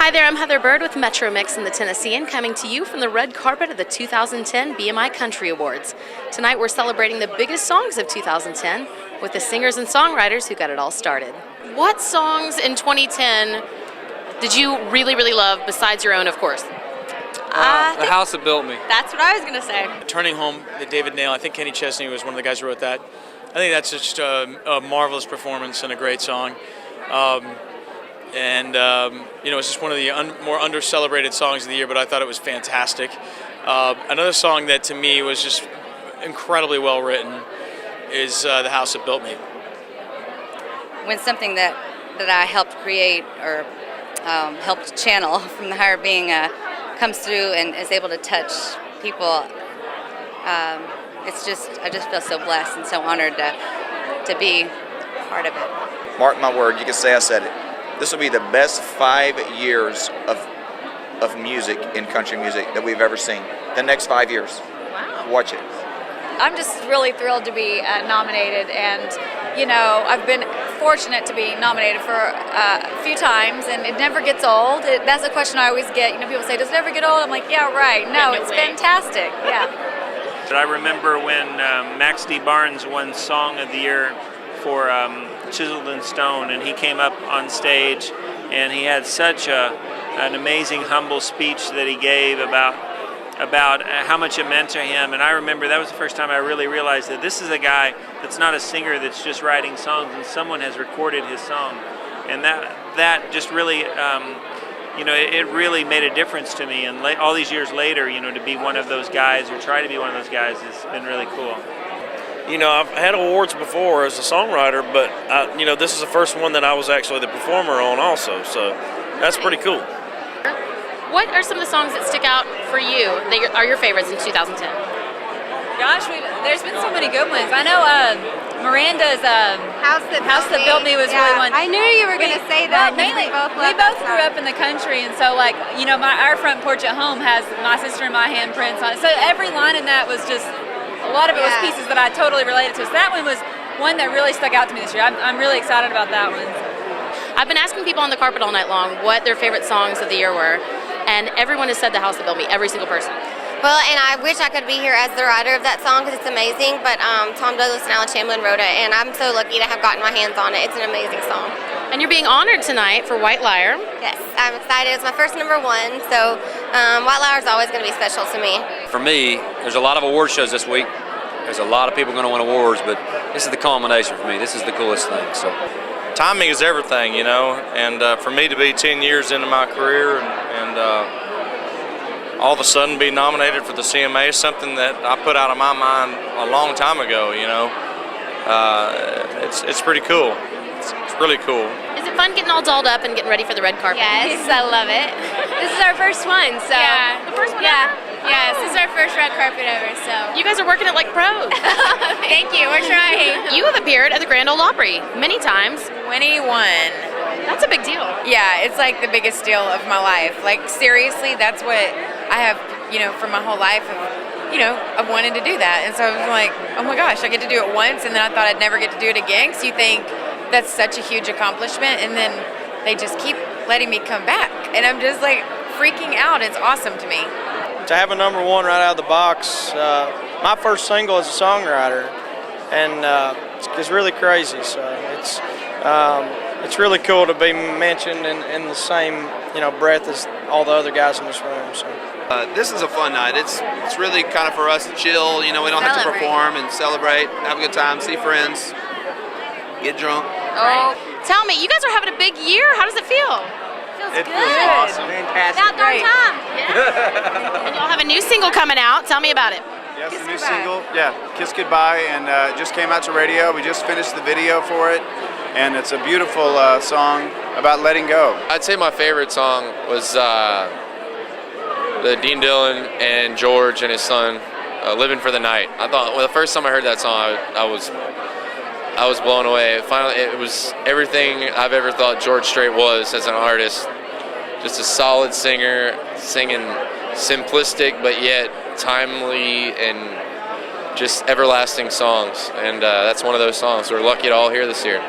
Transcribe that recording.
Hi there, I'm Heather Byrd with Metro Mix in the Tennessean, coming to you from the red carpet of the 2010 BMI Country Awards. Tonight we're celebrating the biggest songs of 2010 with the singers and songwriters who got it all started. What songs in 2010 did you really, really love, besides your own, of course? The House That Built Me. That's what I was going to say. Turning Home, the David Nail. I think Kenny Chesney was one of the guys who wrote that. I think that's just a marvelous performance and a great song. It's just one of the more under-celebrated songs of the year, but I thought it was fantastic. Another song that to me was just incredibly well written is The House That Built Me. When something that I helped create or helped channel from the higher being comes through and is able to touch people, I just feel so blessed and so honored to be part of it. Mark my word, you can say I said it. This will be the best 5 years of music in country music that we've ever seen. The next 5 years. Wow. Watch it. I'm just really thrilled to be nominated, and I've been fortunate to be nominated for a few times, and it never gets old. That's a question I always get. People say, does it ever get old? I'm like, yeah, right. No, it's fantastic. Yeah. I remember when Max D. Barnes won Song of the Year for Chiseled in Stone, and he came up on stage and he had such an amazing, humble speech that he gave about how much it meant to him. And I remember that was the first time I really realized that this is a guy that's not a singer that's just writing songs, and someone has recorded his song. And that just really, it really made a difference to me. And all these years later, to be one of those guys or try to be one of those guys has been really cool. I've had awards before as a songwriter, but this is the first one that I was actually the performer on also, so that's pretty cool. What are some of the songs that stick out for you that are your favorites in 2010? Gosh, there's been so many good ones. I know Miranda's House That Built Me was really one. I knew you were going to say that. Well, mainly, we both grew up in the country, and so our front porch at home has my sister and my handprints on it. So every line in that was just, a lot of it was pieces that I totally related to. So that one was one that really stuck out to me this year. I'm really excited about that one. I've been asking people on the carpet all night long what their favorite songs of the year were, and everyone has said The House That Built Me, every single person. Well, and I wish I could be here as the writer of that song because it's amazing, but Tom Douglas and Alan Chamberlain wrote it, and I'm so lucky to have gotten my hands on it. It's an amazing song. And you're being honored tonight for White Liar. Yes, I'm excited. It's my first #1, so White Liar is always going to be special to me. For me, there's a lot of award shows this week. There's a lot of people going to win awards, but this is the culmination for me. This is the coolest thing. So, Timing is everything, and for me to be 10 years into my career and all of a sudden be nominated for the CMA is something that I put out of my mind a long time ago, It's pretty cool. It's really cool. Is it fun getting all dolled up and getting ready for the red carpet? Yes, I love it. This is our first one, so. Yeah, the first one ever? Yes, this is our first red carpet ever, so. You guys are working it like pros. Thank you, we're trying. You have appeared at the Grand Ole Opry many times. 21. That's a big deal. Yeah, it's like the biggest deal of my life. Like, seriously, that's what I have, for my whole life. I've wanted to do that. And so I was like, oh my gosh, I get to do it once, and then I thought I'd never get to do it again, because you think that's such a huge accomplishment, and then they just keep letting me come back. And I'm just like freaking out. It's awesome to me. To have a #1 right out of the box, my first single as a songwriter, and it's really crazy. So it's really cool to be mentioned in the same breath as all the other guys in this room. So this is a fun night. It's really kind of for us to chill. We don't have to perform and celebrate, have a good time, see friends, get drunk. Oh, tell me, you guys are having a big year. How does it feel? It feels awesome. Fantastic. About darn time. Yeah. And y'all have a new single coming out. Tell me about it. Yes, the new single, Kiss Goodbye, and it just came out to radio. We just finished the video for it, and it's a beautiful song about letting go. I'd say my favorite song was the Dean Dillon and George and his son, Living for the Night. I thought, the first time I heard that song, I was blown away. Finally, it was everything I've ever thought George Strait was as an artist. Just a solid singer, singing simplistic but yet timely and just everlasting songs. And that's one of those songs we're lucky to all hear this year.